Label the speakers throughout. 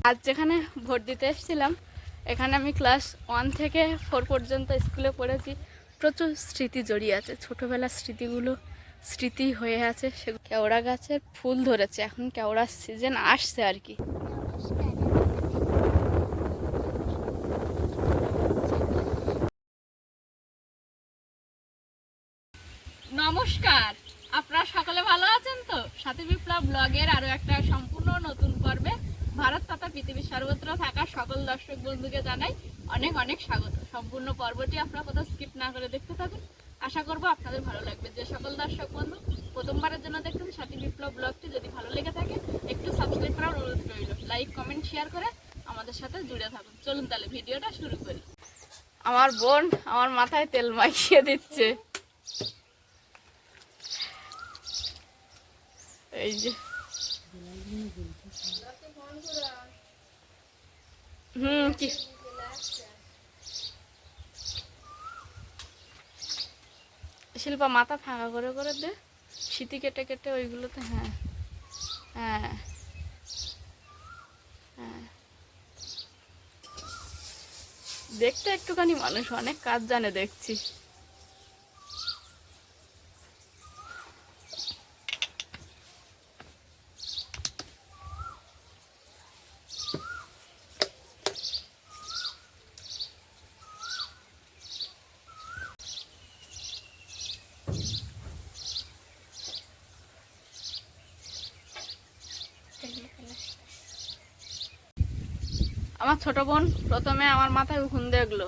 Speaker 1: আজ যেখানে ভোট দিতে এসেছিলাম, এখানে আমি ক্লাস 1 থেকে 4 পর্যন্ত স্কুলে পড়েছি। প্রচুর স্মৃতি জড়িয়ে আছে, ছোটোবেলার স্মৃতিগুলো স্মৃতি হয়ে আছে। সে কেওড়া গাছের ফুল ধরেছে, এখন কেওড়ার সিজন আসছে আর কি। নমস্কার, আপনারা সকলে ভালো আছেন তো? সাথী বিপ্লব ব্লগের আরও একটা সম্পূর্ণ নতুন পর্বে ভারত তথা পৃথিবীর সর্বত্র থাকা সকল দর্শক বন্ধুকে জানাই অনেক অনেক স্বাগত। সম্পূর্ণ পর্বটি আপনারা কোথাও স্কিপ না করে দেখতে থাকুন, আশা করব আপনাদের ভালো লাগবে। যে সকল দর্শক বন্ধু প্রথমবারের জন্য দেখছেন সাথী বিপ্লব ব্লগটি, যদি ভালো লেগে থাকে একটু সাবস্ক্রাইব করার অনুরোধ রইল। লাইক কমেন্ট শেয়ার করে আমাদের সাথে জুড়ে থাকুন। চলুন তাহলে ভিডিওটা শুরু করি। আমার বোন আমার মাথায় তেল মাখিয়ে দিচ্ছে, এই যে কি শিল্পা মাথা ফাঁকা করে করে দে, সিটি কেটে কেটে ওইগুলোতে। হ্যাঁ হ্যাঁ হ্যাঁ, দেখতে একটুখানি মানুষ অনেক কাজ জানে দেখছি। আমার ছোট বোন প্রথমে আমার মাথায় উকুন দেখলো,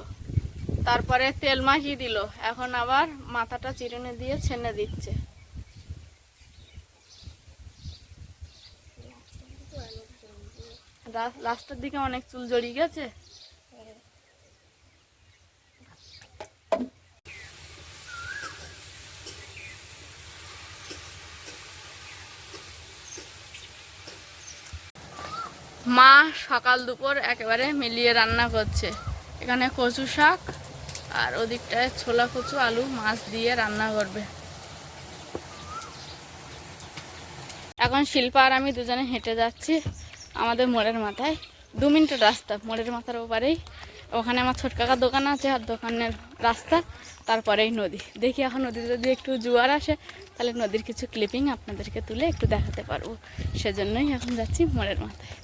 Speaker 1: তারপরে তেল মাখিয়ে দিল, এখন আবার মাথাটা চিরুনি দিয়ে ছেনে দিচ্ছে। লাস্টের দিকে অনেক চুল জড়িয়ে গেছে। মা সকাল দুপুর একেবারে মিলিয়ে রান্না করছে। এখানে কচু শাক আর ওদিকটায় ছোলা কচু আলু মাছ দিয়ে রান্না করবে। এখন শিল্পা আর আমি দুজনে হেঁটে যাচ্ছি আমাদের মোড়ের মাথায়। 2 মিনিটের রাস্তা, মোড়ের মাথার ওপারেই ওখানে আমার ছোট কাকার দোকান আছে, আর দোকানের রাস্তা, তারপরেই নদী। দেখি এখন নদীতে যদি একটু জোয়ার আসে তাহলে নদীর কিছু ক্লিপিং আপনাদেরকে তুলে একটু দেখাতে পারবো, সেজন্যই এখন যাচ্ছি মোড়ের মাথায়।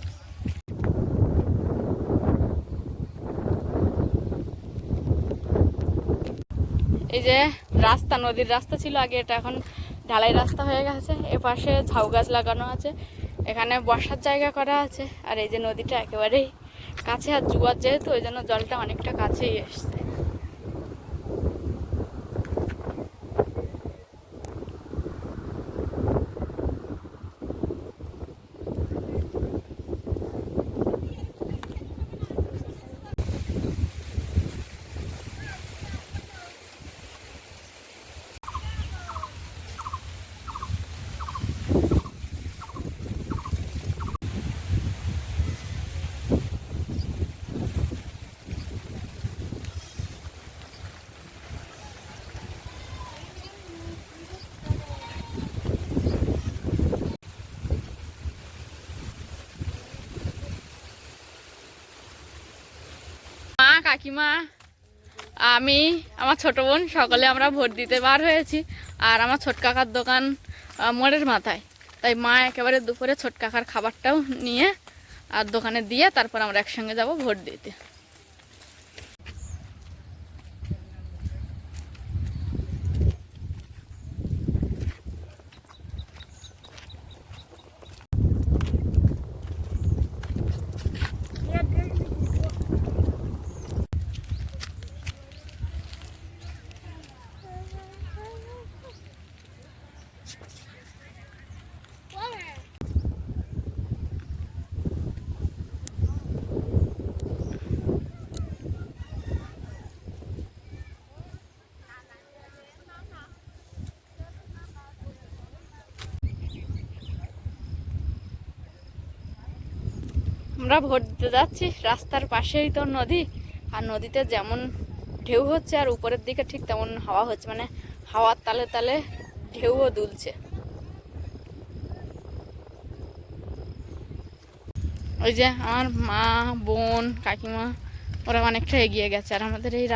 Speaker 1: এই যে রাস্তা, নদীর রাস্তা ছিল আগে, এটা এখন ঢালাই রাস্তা হয়ে গেছে। এপাশে ঝাউ গাছ লাগানো আছে, এখানে বসার জায়গা করা আছে। আর এই যে নদীটা একেবারেই কাছে, আর জোয়ার যেহেতু ওই জন্য জলটা অনেকটা কাছেই এসছে। মা, কাকিমা, আমি, আমার ছোট বোন সকলে আমরা ভোট দিতে বার হয়েছি। আর আমার ছোট কাকার দোকান মোড়ের মাথায়, তাই মা একেবারে দুপুরে ছোট কাকার খাবারটাও নিয়ে আর দোকানে দিয়ে তারপর আমরা একসঙ্গে যাব ভোট দিতে। আমরা ভোট দিতে যাচ্ছি, রাস্তার পাশেই তো নদী, আর নদীতে যেমন ঢেউ হচ্ছে আর উপরের দিকে ঠিক তেমন হাওয়া হচ্ছে, মানে হাওয়ার তালে তালে ঢেউও দুলছে। ওই যে আমার মা, বোন, কাকিমা ওরা অনেকটা এগিয়ে গেছে। আর আমাদের এই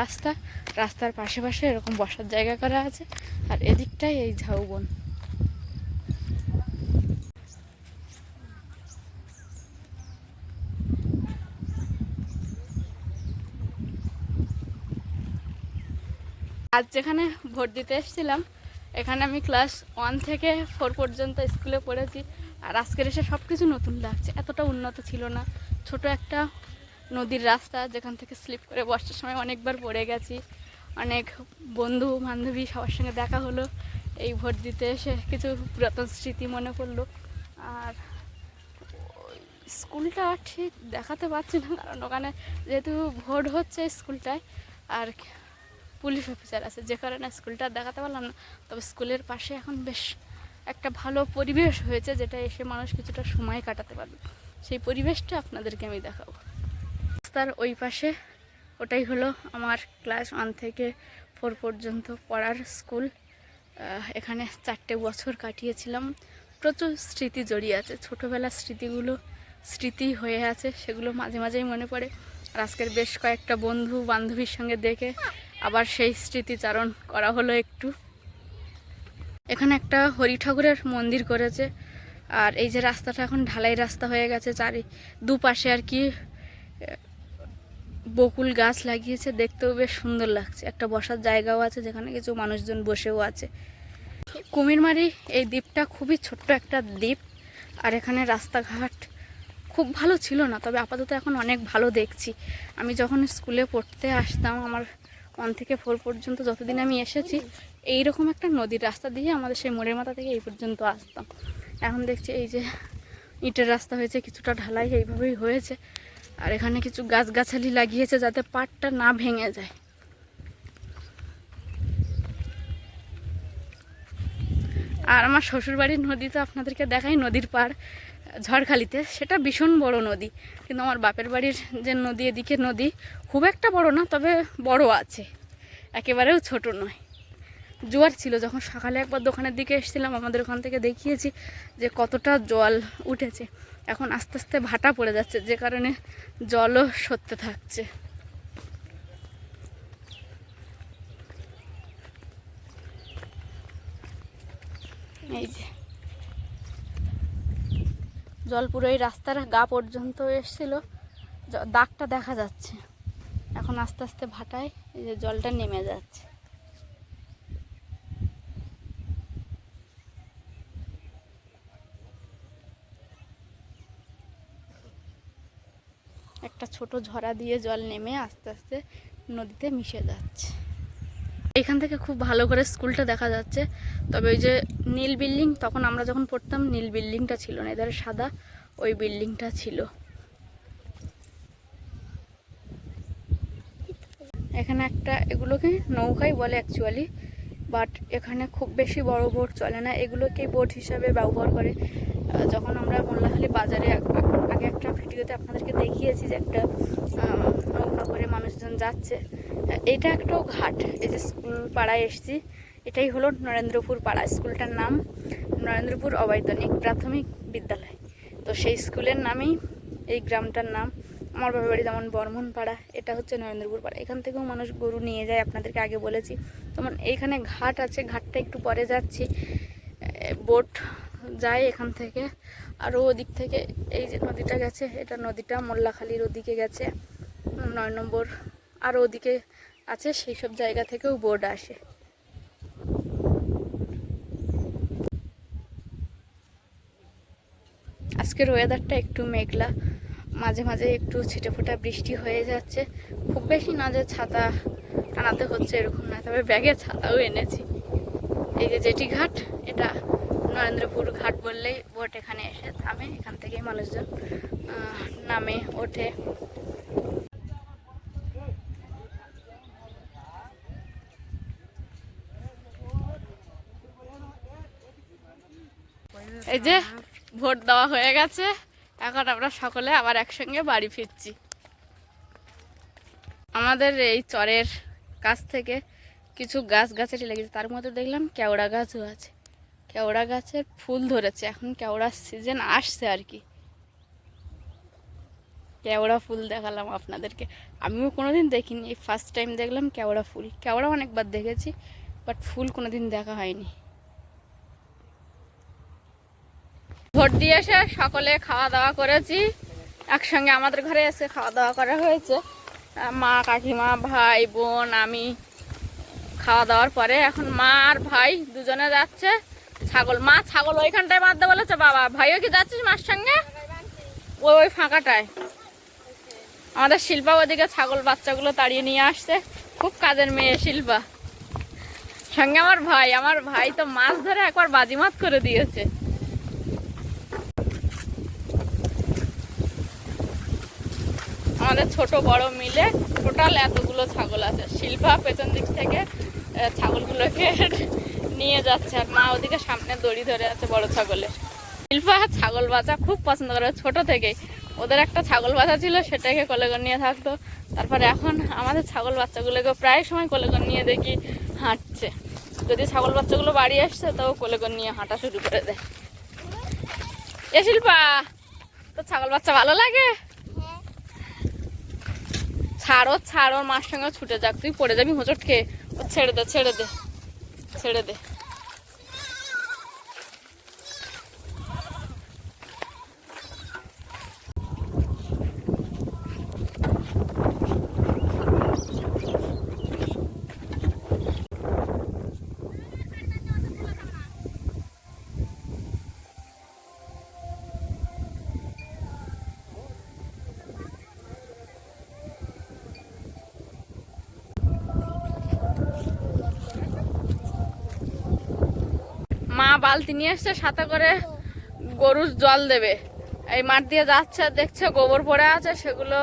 Speaker 1: রাস্তার পাশে পাশে এরকম বসার জায়গা করা আছে। আর এদিকটাই এই ঝাউবন। আজ যেখানে ভোট দিতে এসেছিলাম, এখানে আমি ক্লাস 1 থেকে 4 পর্যন্ত স্কুলে পড়েছি। আর আজকের এসে সব কিছু নতুন লাগছে। এতটা উন্নত ছিল না। ছোট একটা নদীর রাস্তা, যেখান থেকে স্লিপ করে বর্ষার সময় অনেকবার পড়ে গেছি। অনেক বন্ধু বান্ধবী সবার সঙ্গে দেখা হলো। এই ভোট দিতে এসে কিছু পুরাতন স্মৃতি মনে পড়লো। আর স্কুলটা ঠিক দেখাতে পারছি না, কারণ ওখানে যেহেতু ভোট হচ্ছে স্কুলটায়, আর পুলিশ অফিসার আছে, যে কারণে স্কুলটা দেখাতে পারলাম না। তবে স্কুলের পাশে এখন বেশ একটা ভালো পরিবেশ হয়েছে, যেটা এসে মানুষ কিছুটা সময় কাটাতে পারবে। সেই পরিবেশটা আপনাদেরকে আমি দেখাবো। রাস্তার ওই পাশে ওটাই হলো আমার ক্লাস 1 থেকে 4 পর্যন্ত পড়ার স্কুল। এখানে 4টে বছর কাটিয়েছিলাম। প্রচুর স্মৃতি জড়িয়ে আছে। ছোটোবেলার স্মৃতি হয়ে আছে, সেগুলো মাঝে মাঝেই মনে পড়ে। আর আজকের বেশ কয়েকটা বন্ধু বান্ধবীর সঙ্গে দেখে আবার সেই স্মৃতিচারণ করা হলো একটু। এখানে একটা হরি ঠাকুরের মন্দির করেছে। আর এই যে রাস্তাটা এখন ঢালাই রাস্তা হয়ে গেছে, দুপাশে আর কি বকুল গাছ লাগিয়েছে, দেখতেও বেশ সুন্দর লাগছে। একটা বসার জায়গাও আছে, যেখানে কিছু মানুষজন বসেও আছে। কুমিরমারি এই দ্বীপটা খুবই ছোট্ট একটা দ্বীপ। আর এখানে রাস্তাঘাট খুব ভালো ছিল না, তবে আপাতত এখন অনেক ভালো দেখছি। আমি যখন স্কুলে পড়তে আসতাম, আমার 1 থেকে 4 পর্যন্ত যতদিন আমি এসেছি, এইরকম একটা নদীর রাস্তা দিয়ে আমাদের সেই মোড়ের মাথা থেকে এই পর্যন্ত আসতাম। এখন দেখছি এই যে ইটের রাস্তা হয়েছে, কিছুটা ঢালাই এইভাবেই হয়েছে। আর এখানে কিছু গাছগাছালি লাগিয়েছে, যাতে পাড়টা না ভেঙে যায়। আর আমার শ্বশুরবাড়ির নদী তো আপনাদেরকে দেখাই, নদীর পাড় ঝড়খালিতে, সেটা ভীষণ বড় নদী। কিন্তু আমার বাপের বাড়ির যে নদী, এদিকে নদী খুব একটা বড় না, তবে বড় আছে, একেবারেও ছোট নয়। জোয়ার ছিল, যখন সকালে একবার দোকানের দিকে এসেছিলাম, আমাদের ওখান থেকে দেখিয়েছি যে কতটা জল উঠেছে। এখন আস্তে আস্তে ভাটা পড়ে যাচ্ছে, যে কারণে জলও সরতে থাকছে। এই যে জল পুরো এই রাস্তার গা পর্যন্ত এসেছিল, দাগটা দেখা যাচ্ছে। এখন আস্তে আস্তে ভাটায় এই যে জলটা নেমে যাচ্ছে। একটা ছোট ঝরা দিয়ে জল নেমে আস্তে আস্তে নদীতে মিশে যাচ্ছে। এখান থেকে খুব ভালো করে স্কুলটা দেখা যাচ্ছে। তবে ওই যে নীল বিল্ডিং, তখন আমরা যখন পড়তাম নীল বিল্ডিংটা ছিল না, এধারে সাদা ওই বিল্ডিংটা ছিল। এখানে একটা, এগুলোকে নৌকাই বলে অ্যাকচুয়ালি, বাট এখানে খুব বেশি বড় বোট চলে না, এগুলোকেই বোট হিসাবে ব্যবহার করে। যখন আমরা মোল্লাখালী বাজারে আগে একটা ভিডিওতে আপনাদেরকে দেখিয়েছি যে একটা নৌকা করে মানুষজন যাচ্ছে, এটা একটাও ঘাট। এই যে স্কুল পাড়ায় এসেছি, এটাই হলো নরেন্দ্রপুর পাড়া। স্কুলটার নাম নরেন্দ্রপুর অবৈতনিক প্রাথমিক বিদ্যালয়। তো সেই স্কুলের নামেই এই গ্রামটার নাম। আমার বাবার বাড়ি যেমন বর্মন পাড়া, এটা হচ্ছে নরেন্দ্রপুর পাড়া। এখান থেকেও মানুষ গরু নিয়ে যায়, আপনাদেরকে আগে বলেছি। যেমন এইখানে ঘাট আছে, ঘাটটা একটু পরে যাচ্ছি, বোট যায় এখান থেকে। আরও ওদিক থেকে এই যে নদীটা গেছে, এটা নদীটা মোল্লাখালীর ওদিকে গেছে, 9 নম্বর আরও ওদিকে আছে, সেই সব জায়গা থেকেও বোট আসে। আজকের ওয়েদারটা একটু মেঘলা, মাঝে মাঝে একটু ছিটেফোঁটা বৃষ্টি হয়ে যাচ্ছে। খুব বেশি না যে ছাতা টানাতে হচ্ছে এরকম না, তবে ব্যাগে ছাতাও এনেছি। এই যে জেটি ঘাট, এটা নরেন্দ্রপুর ঘাট বললেই বোট এখানে এসে থামে, এখান থেকেই মানুষজন নামে ওঠে। এই যে ভোট দেওয়া হয়ে গেছে, এখন আমরা সকলে আবার একসঙ্গে বাড়ি ফিরছি। আমাদের এই চরের কাছ থেকে কিছু গাছগাছালি লেগেছে, তার মধ্যে দেখলাম কেওড়া গাছও আছে। কেওড়া গাছের ফুল ধরেছে, এখন কেওড়ার সিজন আসছে আর কি। কেওড়া ফুল দেখালাম আপনাদেরকে, আমিও কোনোদিন দেখিনি, এই ফার্স্ট টাইম দেখলাম কেওড়া ফুল। কেওড়া অনেকবার দেখেছি, বাট ফুল কোনোদিন দেখা হয়নি। ভোট দিয়ে এসে সকলে খাওয়া দাওয়া করেছি একসঙ্গে, আমাদের ঘরে এসে খাওয়া দাওয়া করা হয়েছে, মা, কাকিমা, ভাই, বোন, আমি। খাওয়া দাওয়ার পরে এখন মা আর ভাই দুজনে যাচ্ছে ছাগল, মা ছাগল ওইখানটায় বাঁধতে বলেছে বাবা। ভাইও কি যাচ্ছিস মার সঙ্গে? ওই ফাঁকাটায় আমাদের শিল্পা ওদিকে ছাগল বাচ্চাগুলো তাড়িয়ে নিয়ে আসছে, খুব কাজের মেয়ে শিল্পা। সঙ্গে আমার ভাই তো মাছ ধরে একবার বাজিমাত করে দিয়েছে। আমাদের ছোট বড় মিলে টোটাল এতগুলো ছাগল আছে। শিল্পা পেছন দিক থেকে ছাগলগুলোকে নিয়ে যাচ্ছে, আর মা ওদিকে সামনে দড়ি ধরে আছে বড় ছাগলের। শিল্পা ছাগল বাচ্চা খুব পছন্দ করে ছোট থেকেই। ওদের একটা ছাগল বাচ্চা ছিল, সেটাকে কোলে করে নিয়ে থাকতো। তারপরে এখন আমাদের ছাগল বাচ্চাগুলোকে প্রায় সময় কোলে করে নিয়ে দেখি হাঁটছে। যদি ছাগল বাচ্চাগুলো বাড়ি আসছে তো কোলে করে নিয়ে হাঁটা শুরু করে দেয়। এ শিল্পা, তো ছাগল বাচ্চা ভালো লাগে? ছাড় ওর মার সঙ্গে ছুটে যাক, তুই পড়ে যাবি হোঁচট খেয়ে। ও ছেড়ে দে ছেড়ে দে ছেড়ে দে। মা বালতি নিয়ে এসছে সাথে করে, গরুর জল দেবে। এই মাঠ দিয়ে যাচ্ছে, দেখছে গোবর পড়ে আছে, সেগুলো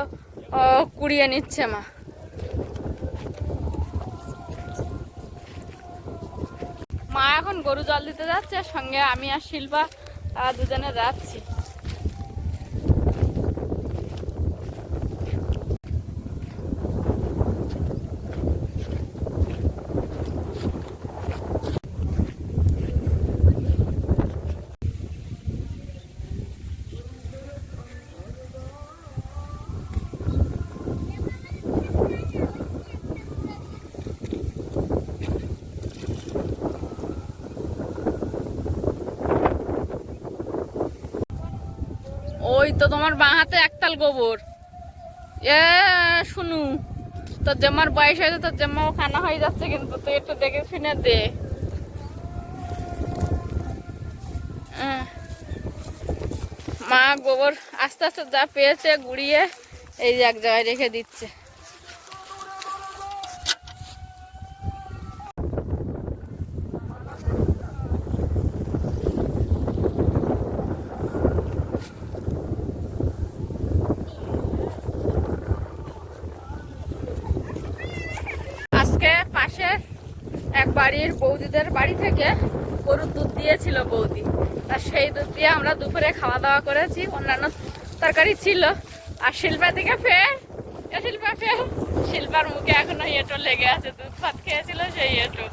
Speaker 1: কুড়িয়ে নিচ্ছে মা। মা এখন গরু জল দিতে যাচ্ছে, সঙ্গে আমি আর শিল্পা দুজনে যাচ্ছি। ওই তো তোমার বাঁ হাতে একতাল গোবর। এ শুনু, তোর জামার বয়স হয়েছে, তোর জামাও খানা হয়ে যাচ্ছে, কিন্তু তুই একটু দেখে শুনে দে। মা গোবর আস্তে আস্তে যা পেয়েছে গুড়িয়ে এই যে এক জায়গায় রেখে দিচ্ছে। আজকে পাশের এক বাড়ির বৌদিদের বাড়ি থেকে গরুর দুধ দিয়েছিল বৌদি, আর সেই দুধ দিয়ে আমরা দুপুরে খাওয়া দাওয়া করেছি। অন্যান্য তরকারি ছিল। আর শিল্পার দিকে ফের শিল্পার মুখে এখনো এঁটো লেগে আছে, দুধ ভাত খেয়েছিল সেই এঁটো।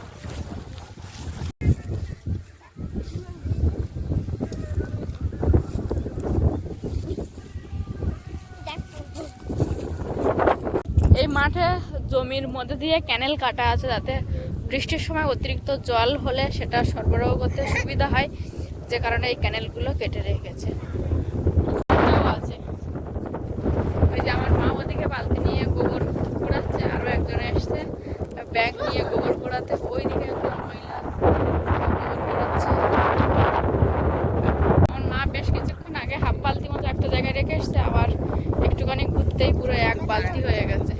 Speaker 1: এই মাঠে জমির মধ্যে দিয়ে ক্যানেল কাটা আছে, যাতে বৃষ্টির সময় অতিরিক্ত জল হলে সেটা সরবরাহ করতে সুবিধা হয়, যে কারণে এই ক্যানেলগুলো কেটে রেখেছে। আছে ওই যে আমার মা ওদিকে বালতি নিয়ে গোবর কুড়াচ্ছে, আরো একজন এসছে ব্যাগ নিয়ে গোবর কুড়াতে। ওইদিকে একজন মহিলা গোবর কুড়াচ্ছে। আমার মা বেশ কিছুক্ষণ আগে হাফ বালতি মতো একটা জায়গায় রেখে এসছে, আবার একটুখানি ঘুরতেই পুরো এক বালতি হয়ে গেছে।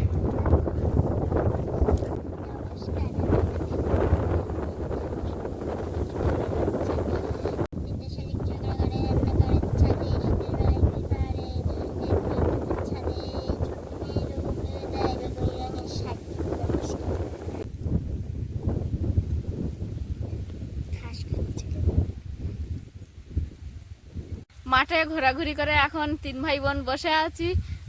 Speaker 1: মাঠে ঘোরাঘুরি করে এখন তিন ভাই বোন বসে আছি।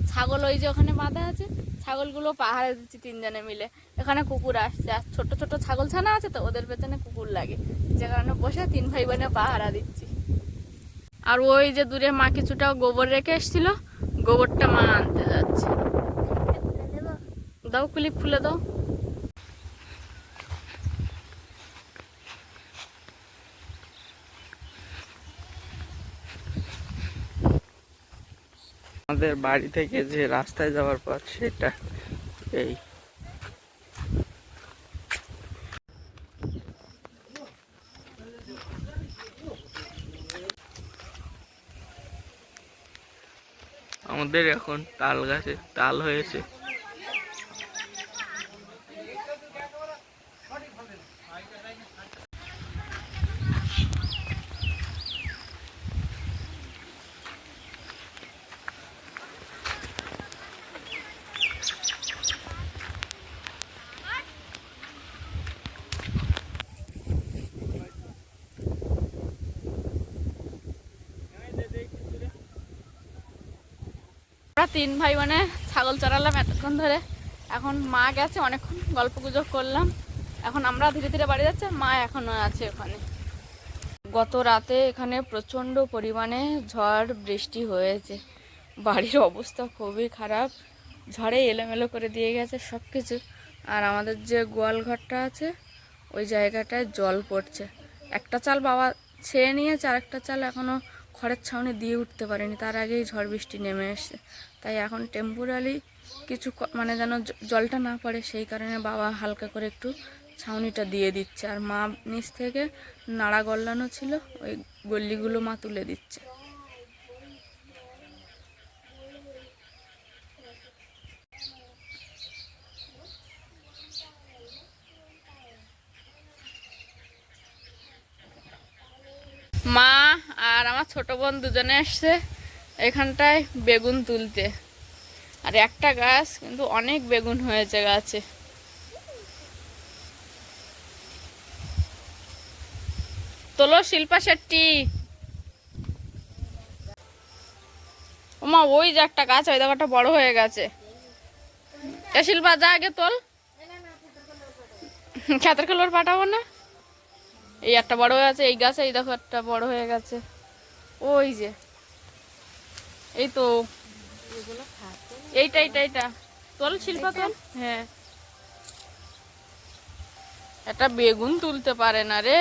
Speaker 1: ছাগল ওই যে ওখানে বাঁধা আছে, ছাগলগুলো পাহারা দিচ্ছি তিনজনে মিলে। এখানে কুকুর আসছে, আর ছোট ছোট ছাগল ছানা আছে তো, ওদের পেছনে কুকুর লাগে, যে কারণে বসে তিন ভাই বোনে পাহারা দিচ্ছি। আর ওই যে দূরে মা কিছুটা গোবর রেখে এসেছিল, গোবরটা মা আনতে যাচ্ছে। দাও ক্লিপ খুলে দাও।
Speaker 2: আমাদের বাড়ি থেকে যে রাস্তায় যাওয়ার পথ সেটা এই। আমাদের এখন তাল গাছে তাল হয়েছে।
Speaker 1: আমরা 3 ভাই মানে ছাগল চড়ালাম এতক্ষণ ধরে। এখন মা গেছে, অনেকক্ষণ গল্প গুজব করলাম। এখন আমরা ধীরে ধীরে বাড়ি যাচ্ছি, মা এখনো আছে ওখানে। গত রাতে এখানে প্রচণ্ড পরিমাণে ঝড় বৃষ্টি হয়েছে। বাড়ির অবস্থা খুবই খারাপ, ঝড়ে এলোমেলো করে দিয়ে গেছে সব কিছু। আর আমাদের যে গোয়াল ঘরটা আছে ওই জায়গাটায় জল পড়ছে। একটা চাল বাবা ছেড়ে নিয়েছে, আর একটা চাল এখনও খড়ের ছাউনি দিয়ে উঠতে পারেনি, তার আগেই ঝড় বৃষ্টি নেমে এসছে। তাই এখন টেম্পোরারি কিছু মানে যেন জলটা না পড়ে সেই কারণে বাবা হালকা করে একটু ছাউনিটা দিয়ে দিচ্ছে। আর মা নিচ থেকে নাড়া গল্লানো ছিল, ওই গল্লিগুলো মা তুলে দিচ্ছে। মা আর আমার ছোট বোন দুজনে এসছে এখানটায় বেগুন তুলতে। আর একটা গাছ কিন্তু অনেক বেগুন হয়েছে গাছে। তোলো শিল্পা শেট্টি। ওমা ওই যে একটা গাছ, ওই দেখাটা বড় হয়ে গেছে। এ শিল্পা যা আগে তোল, খেতের খেলোর পাঠাবো না। এই একটা বড় হয়ে আছে এই গাছে, এই দেখো একটা বড় হয়ে গেছে। ওই যে এই তো এইটা এইটা এইটা তোল শিল্পা তোল। হ্যাঁ, একটা বেগুন তুলতে পারে না রে।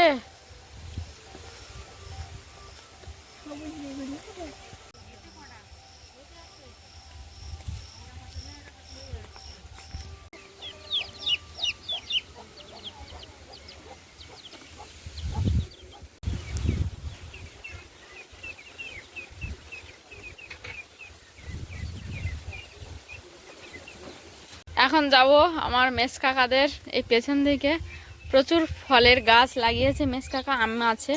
Speaker 1: এখন যাব আমার মেস কাকাদের এই পেছন দিকে। প্রচুর ফলের গাছ লাগিয়েছে মেস কাকা, আম আছে।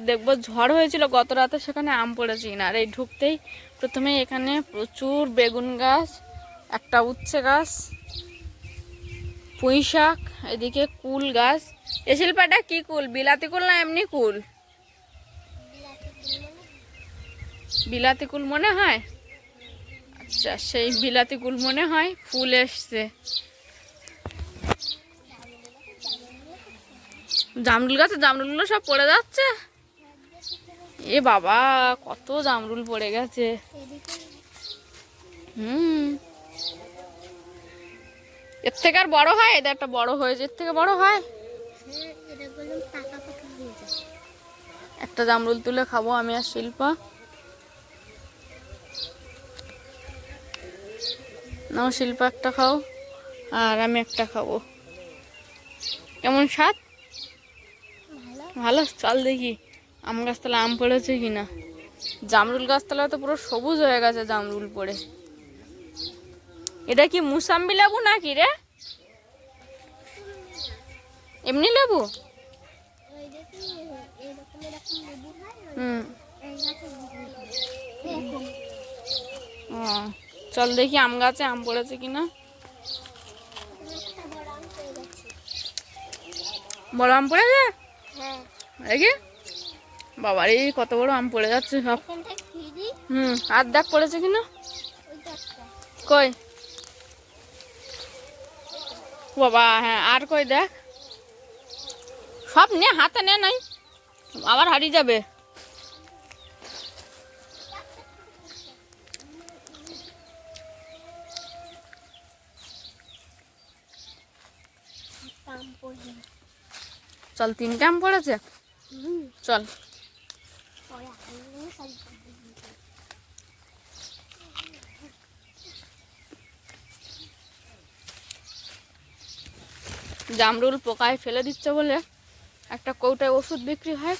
Speaker 1: দেখবো ঝড় হয়েছিল গত রাতে, সেখানে আম পড়েছে কিনা। আর এই ঢুকতেই প্রথমে এখানে প্রচুর বেগুন গাছ, একটা উচ্ছে গাছ, পুঁই শাক, এদিকে কুল গাছ। এ শিল্পাটা কি কুল, বিলাতি কুল না এমনি কুল? বিলাতি কুল মনে হয়। আচ্ছা, সেই বিলাতি কুল মনে হয় ফুল এসছে। জামরুল গাছে জামরুলগুলো সব পড়ে যাচ্ছে। এ বাবা, কত জামরুল পড়ে গেছে। এর থেকে আর বড় হয়? এটা একটা বড় হয়েছে, এর থেকে বড় হয়। একটা জামরুল তুলে খাবো আমি আর শিল্পা। নাও শিল্পা একটা খাও, আর আমি একটা খাবো। কেমন স্বাদ? ভালো। চল দেখি আম গাছতলা আম পড়েছে কিনা। জামরুল গাছতলা তো পুরো সবুজ হয়ে গেছে জামরুল পড়ে। এটা কি মুসাম্বি লেবু নাকি রে? এমনি লেবু? চল দেখি আম গাছে আম পড়েছে কিনা। বড় আম পড়েছে? দেখি বাবারে, কত বড় আম পড়ে যাচ্ছে সব। আর দেখ পড়েছে কিনা। কই বাবা, হ্যাঁ আর কই দেখ। সব নে, হাতে নে, নাই আবার হারিয়ে যাবে। চল 3 ক্যাম্প পড়েছে, চল। জামরুল পোকায় ফেলে দিচ্ছে বলে একটা কৌটায় ওষুধ বিক্রি হয়,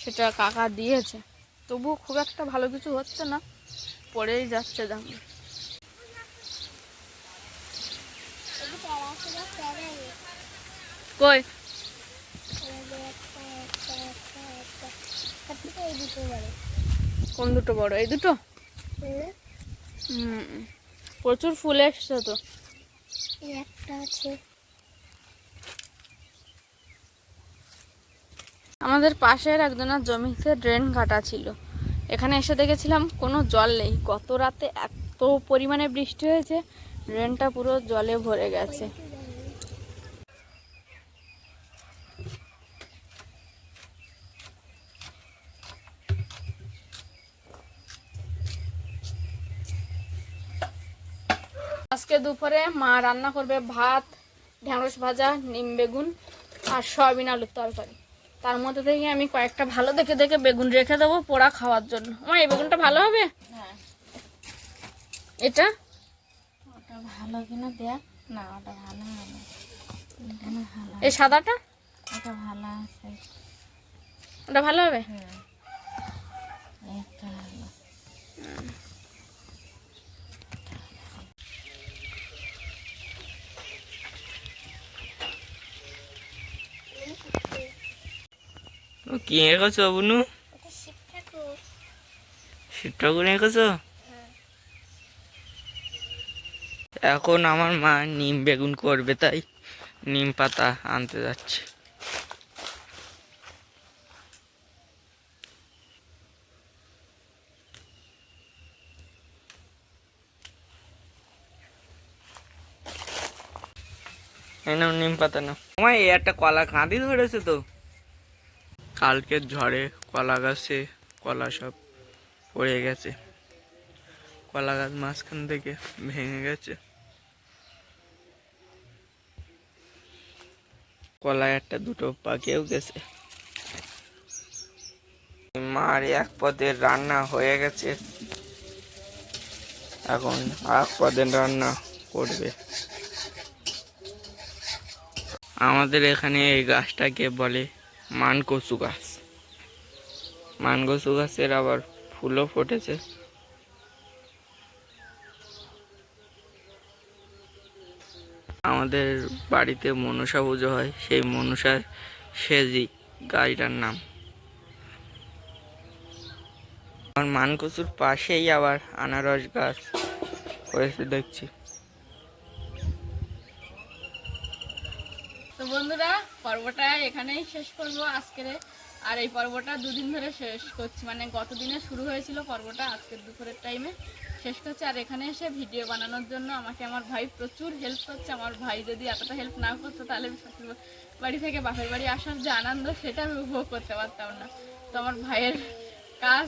Speaker 1: সেটা কাকা দিয়েছে, তবুও খুব একটা ভালো কিছু হচ্ছে না, পড়েই যাচ্ছে জামরুল। কই কোন দুটো বড়? এই দুটো? প্রচুর ফুল এসছে তো।
Speaker 3: একটা আছে।
Speaker 1: আমাদের পাশের একজনের জমিতে ড্রেন কাটা ছিল, এখানে এসে দেখেছিলাম কোনো জল নেই। গত রাতে এত পরিমাণে বৃষ্টি হয়েছে, ড্রেনটা পুরো জলে ভরে গেছে। আজকে দুপুরে মা রান্না করবে ভাত, ঢেঁড়স ভাজা, নিম বেগুন আর সয়াবিন আলুর তরকারি। তার মধ্যে থেকে আমি কয়েকটা ভালো দেখে দেখে বেগুন রেখে দেবো পোড়া খাওয়ার জন্য। আমার এই বেগুনটা ভালো হবে? এটা
Speaker 3: ওটা ভালো কিনা দেখ না, ওটা ভালো হবে।
Speaker 1: এই সাদাটা?
Speaker 3: ওটা ভালো আছে।
Speaker 1: ওটা ভালো হবে?
Speaker 3: একটা ভালো।
Speaker 2: কি এঁকেছো বুনু? শিবটা করে এঁকেছো? এখন আমার মা নিম বেগুন করবে, তাই নিম পাতা আনতে যাচ্ছে। এই নাও নিম পাতা নাও। আমার এই একটা কলা কাঁদি ধরেছে তো, কালকের ঝড়ে কলা গাছে কলা সব পড়ে গেছে, কলা গাছ মাঝখান থেকে ভেঙে গেছে। কলায় একটা দুটো পাকেও গেছে। মার এক পদের রান্না হয়ে গেছে, এখন আর পদের রান্না করবে। আমাদের এখানে এই গাছটাকে বলে মানকচু গাছ। মানকচু গাছের আবার ফুলও ফুটেছে। আমাদের বাড়িতে মনসা পুজো হয়, সেই মনসা সেজি গাছটার নাম। আমার মানকচুর পাশেই আবার আনারস গাছ হয়েছে দেখছি।
Speaker 1: তো বন্ধুরা, পর্বটা এখানেই শেষ করবো আজকের। আর এই পর্বটা 2 দিন ধরে শেষ করছি, মানে গত দিনে শুরু হয়েছিল পর্বটা, আজকের দুপুরের টাইমে শেষ করছি। আর এখানে এসে ভিডিও বানানোর জন্য আমাকে আমার ভাই প্রচুর হেল্প করছে। আমার ভাই যদি এতটা হেল্প না করতো তাহলে শ্বশুর বাড়ি থেকে বাপের বাড়ি আসার যে আনন্দ, সেটা আমি উপভোগ করতে পারতাম না। তো আমার ভাইয়ের কাজ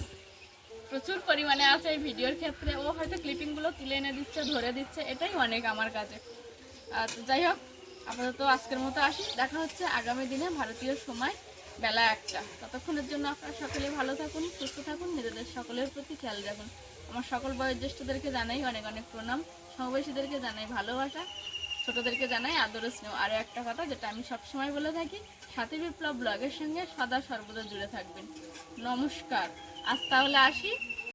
Speaker 1: প্রচুর পরিমাণে আছে এই ভিডিওর ক্ষেত্রে। ও হয়তো ক্লিপিংগুলো তুলে এনে দিচ্ছে, ধরে দিচ্ছে, এটাই অনেক আমার কাছে। তো যাই হোক, আপাতত আজকের মতো আসি। দেখা হচ্ছে আগামী দিনে ভারতীয় সময় বেলা 1টা। ততক্ষণের জন্য আপনারা সকলে ভালো থাকুন, সুস্থ থাকুন, নিজেদের সকলের প্রতি খেয়াল রাখুন। আমার সকল বয়োজ্যেষ্ঠদেরকে জানাই অনেক অনেক প্রণাম, সমবয়সীদেরকে জানাই ভালোবাসা, ছোটদেরকে জানাই আদর স্নেহ। আরও একটা কথা যেটা আমি সবসময় বলে থাকি, সাথী বিপ্লব ব্লগের সঙ্গে সদা সর্বদা জুড়ে থাকবেন। নমস্কার, আজ তাহলে আসি।